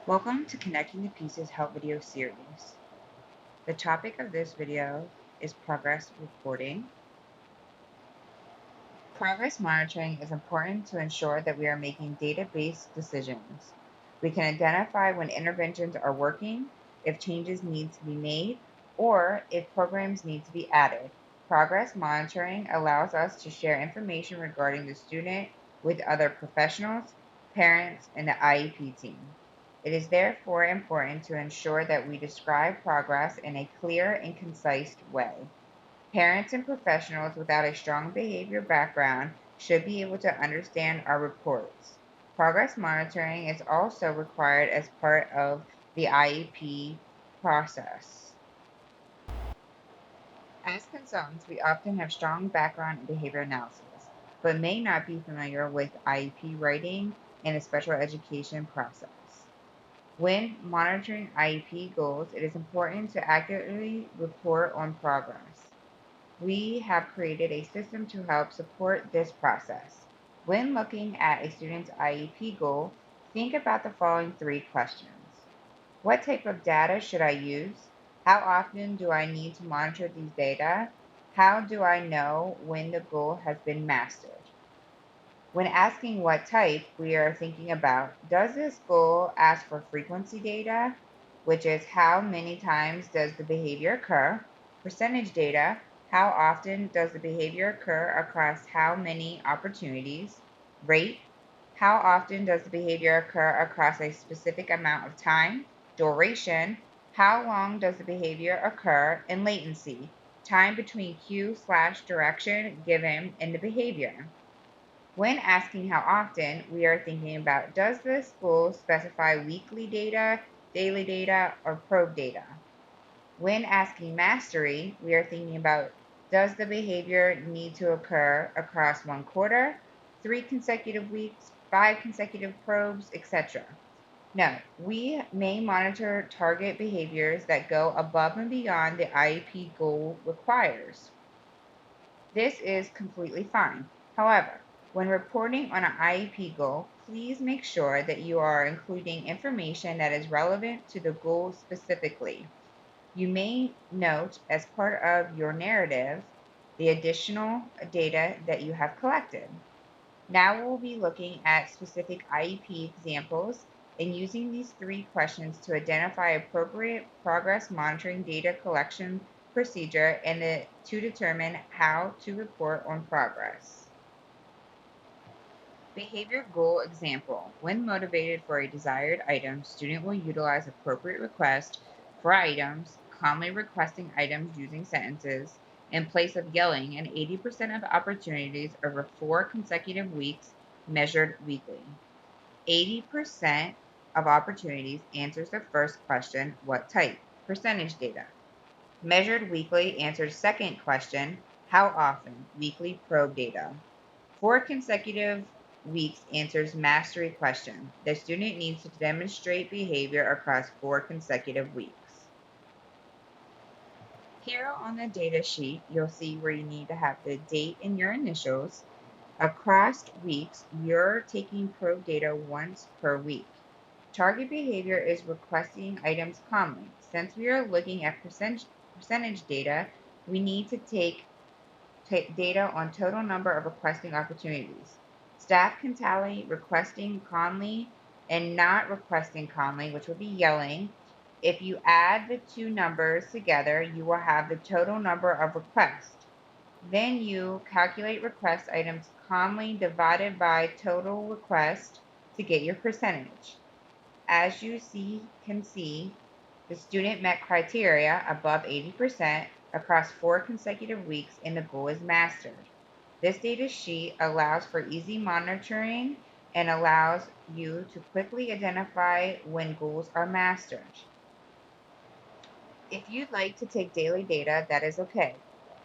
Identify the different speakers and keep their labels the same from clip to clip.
Speaker 1: Welcome to Connecting the Pieces Help video series. The topic of this video is progress reporting. Progress monitoring is important to ensure that we are making data-based decisions. We can identify when interventions are working, if changes need to be made, or if programs need to be added. Progress monitoring allows us to share information regarding the student with other professionals, parents, and the IEP team. It is therefore important to ensure that we describe progress in a clear and concise way. Parents and professionals without a strong behavior background should be able to understand our reports. Progress monitoring is also required as part of the IEP process. As consultants, we often have strong background in behavior analysis, but may not be familiar with IEP writing and the special education process. When monitoring IEP goals, it is important to accurately report on progress. We have created a system to help support this process. When looking at a student's IEP goal, think about the following three questions. What type of data should I use? How often do I need to monitor these data? How do I know when the goal has been mastered? When asking what type, we are thinking about, does this goal ask for frequency data, which is how many times does the behavior occur? Percentage data, how often does the behavior occur across how many opportunities? Rate, how often does the behavior occur across a specific amount of time? Duration, how long does the behavior occur? And latency, time between cue/direction given in the behavior. When asking how often, we are thinking about, does the school specify weekly data, daily data, or probe data? When asking mastery, we are thinking about, does the behavior need to occur across 1 quarter, 3 consecutive weeks, 5 consecutive probes, etc.? No, we may monitor target behaviors that go above and beyond the IEP goal requires. This is completely fine. However, when reporting on an IEP goal, please make sure that you are including information that is relevant to the goal specifically. You may note as part of your narrative the additional data that you have collected. Now we'll be looking at specific IEP examples and using these three questions to identify appropriate progress monitoring data collection procedure and to determine how to report on progress. Behavior goal example. When motivated for a desired item, student will utilize appropriate request for items, calmly requesting items using sentences, in place of yelling in 80% of opportunities over 4 consecutive weeks measured weekly. 80% of opportunities answers the first question, what type? Percentage data. Measured weekly answers second question, how often? Weekly probe data. 4 consecutive weeks answers mastery question. The student needs to demonstrate behavior across 4 consecutive weeks. Here on the data sheet, you'll see where you need to have the date and your initials. Across weeks, you're taking probe data once per week. Target behavior is requesting items calmly. Since we are looking at percentage data, we need to take data on total number of requesting opportunities. Staff can tally requesting calmly and not requesting calmly, which would be yelling. If you add the two numbers together, you will have the total number of requests. Then you calculate request items calmly divided by total request to get your percentage. As you can see, the student met criteria above 80% across 4 consecutive weeks and the goal is mastered. This data sheet allows for easy monitoring and allows you to quickly identify when goals are mastered. If you'd like to take daily data, that is okay.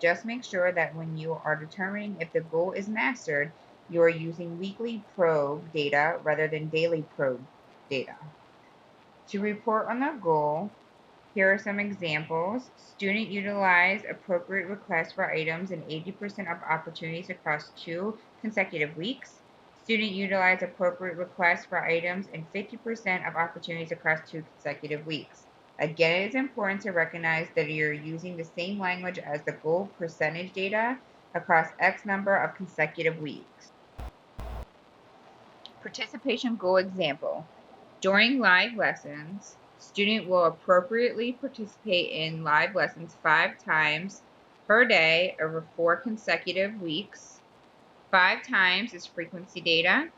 Speaker 1: Just make sure that when you are determining if the goal is mastered, you are using weekly probe data rather than daily probe data. To report on the goal, here are some examples. Student utilized appropriate requests for items in 80% of opportunities across 2 consecutive weeks. Student utilized appropriate requests for items in 50% of opportunities across 2 consecutive weeks. Again, it is important to recognize that you're using the same language as the goal percentage data across X number of consecutive weeks. Participation goal example. During live lessons, student will appropriately participate in live lessons 5 times per day over 4 consecutive weeks. 5 times is frequency data,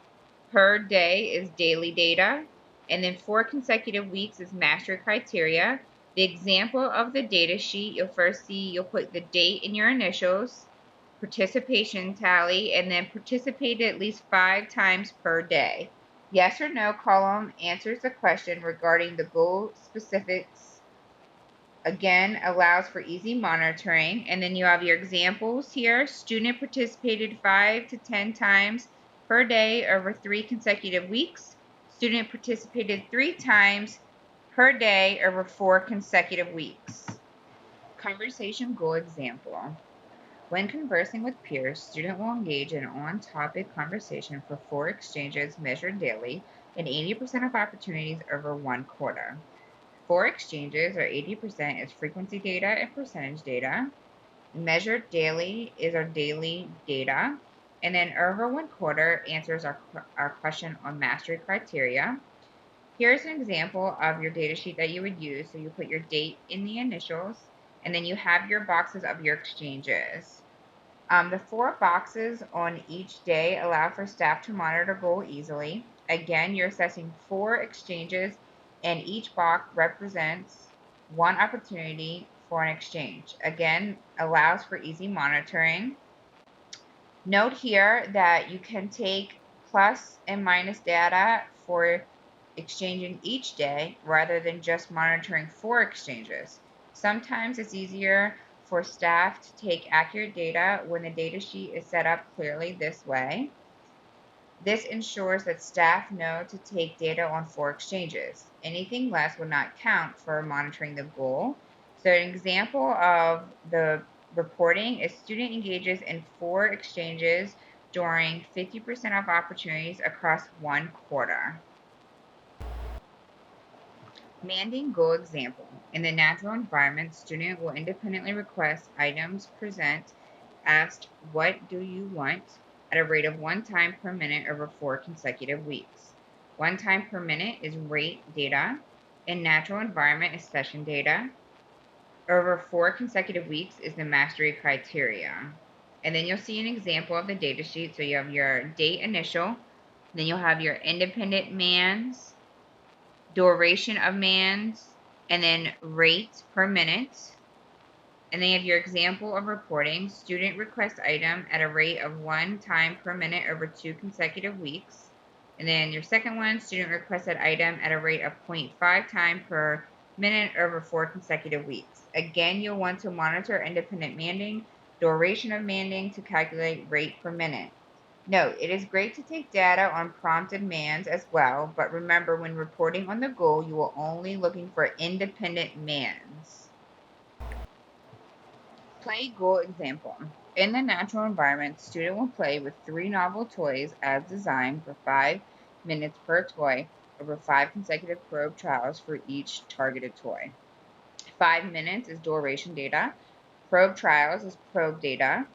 Speaker 1: per day is daily data, and then 4 consecutive weeks is mastery criteria. The example of the data sheet, you'll first see you'll put the date in your initials, participation tally, and then participated at least 5 times per day. Yes or no column answers the question regarding the goal specifics. Again, allows for easy monitoring. And then you have your examples here. Student participated 5 to 10 times per day over 3 consecutive weeks. Student participated 3 times per day over 4 consecutive weeks. Conversation goal example. When conversing with peers, student will engage in on-topic conversation for 4 exchanges measured daily and 80% of opportunities over 1 quarter. 4 exchanges, or 80%, is frequency data and percentage data. Measured daily is our daily data. And then over 1 quarter answers our question on mastery criteria. Here's an example of your data sheet that you would use. So you put your date in the initials, and then you have your boxes of your exchanges. The 4 boxes on each day allow for staff to monitor goal easily. Again, you're assessing 4 exchanges, and each box represents 1 opportunity for an exchange. Again, allows for easy monitoring. Note here that you can take plus and minus data for exchanging each day rather than just monitoring 4 exchanges. Sometimes it's easier for staff to take accurate data when the data sheet is set up clearly this way. This ensures that staff know to take data on 4 exchanges. Anything less will not count for monitoring the goal. So an example of the reporting is student engages in 4 exchanges during 50% of opportunities across 1 quarter. Manding goal example. In the natural environment, student will independently request items present, asked, "What do you want?" at a rate of 1 time per minute over 4 consecutive weeks. 1 time per minute is rate data. In natural environment is session data. Over 4 consecutive weeks is the mastery criteria. And then you'll see an example of the data sheet. So you have your date initial, then you'll have your independent mans, duration of mans, and then rate per minute. And then you have your example of reporting. Student request item at a rate of 1 time per minute over 2 consecutive weeks. And then your second one, student requested item at a rate of 0.5 time per minute over 4 consecutive weeks. Again, you'll want to monitor independent manding, duration of manding to calculate rate per minute. Note, it is great to take data on prompted mans as well, but remember when reporting on the goal, you will only looking for independent mans. Play goal example. In the natural environment, student will play with 3 novel toys as designed for 5 minutes per toy over 5 consecutive probe trials for each targeted toy. 5 minutes is duration data. Probe trials is probe data.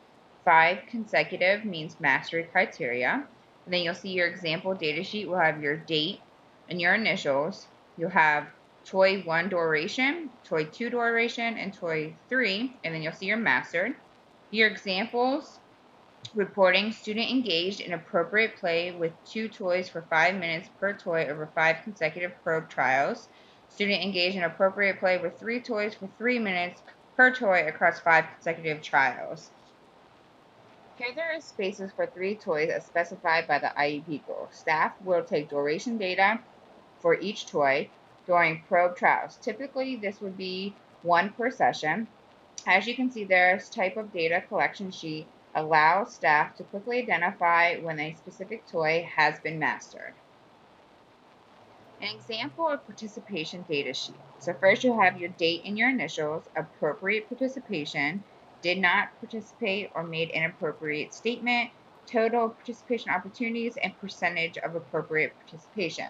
Speaker 1: 5 consecutive means mastery criteria. And then you'll see your example data sheet will have your date and your initials. You'll have toy 1 duration, toy 2 duration, and toy 3. And then you'll see your mastered. Your examples reporting student engaged in appropriate play with 2 toys for 5 minutes per toy over 5 consecutive probe trials. Student engaged in appropriate play with 3 toys for 3 minutes per toy across 5 consecutive trials. Here there are spaces for 3 toys as specified by the IEP goal. Staff will take duration data for each toy during probe trials. Typically, this would be 1 per session. As you can see, this type of data collection sheet allows staff to quickly identify when a specific toy has been mastered. An example of participation data sheet. So first you'll have your date and your initials, appropriate participation, did not participate or made inappropriate statement, total participation opportunities, and percentage of appropriate participation.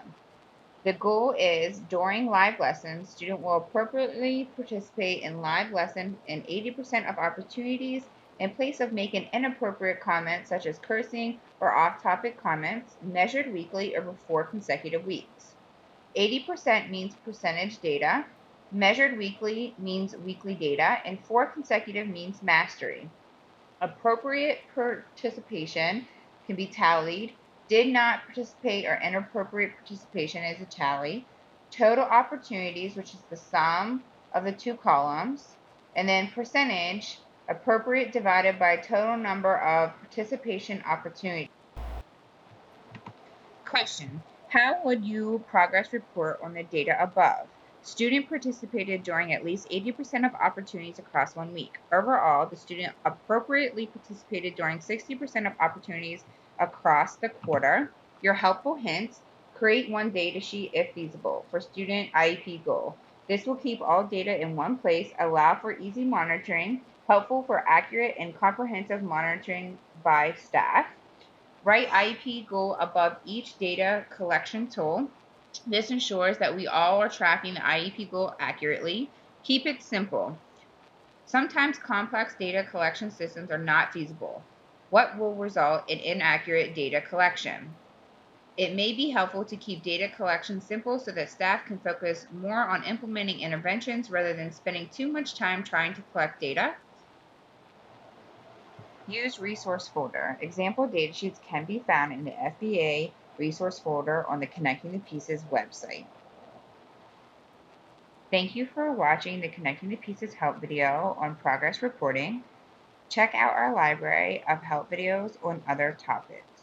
Speaker 1: The goal is during live lessons, student will appropriately participate in live lesson in 80% of opportunities in place of making inappropriate comments such as cursing or off-topic comments measured weekly over 4 consecutive weeks. 80% means percentage data, measured weekly means weekly data, and 4 consecutive means mastery. Appropriate participation can be tallied. Did not participate or inappropriate participation is a tally. Total opportunities, which is the sum of the two columns. And then percentage, appropriate divided by total number of participation opportunities. Question: how would you progress report on the data above? Student participated during at least 80% of opportunities across 1 week. Overall, the student appropriately participated during 60% of opportunities across the quarter. Your helpful hints: create one data sheet if feasible for student IEP goal. This will keep all data in one place, allow for easy monitoring, helpful for accurate and comprehensive monitoring by staff. Write IEP goal above each data collection tool. This ensures that we all are tracking the IEP goal accurately. Keep it simple. Sometimes complex data collection systems are not feasible. What will result in inaccurate data collection? It may be helpful to keep data collection simple so that staff can focus more on implementing interventions rather than spending too much time trying to collect data. Use resource folder. Example datasheets can be found in the FBA resource folder on the Connecting the Pieces website. Thank you for watching the Connecting the Pieces help video on progress reporting. Check out our library of help videos on other topics.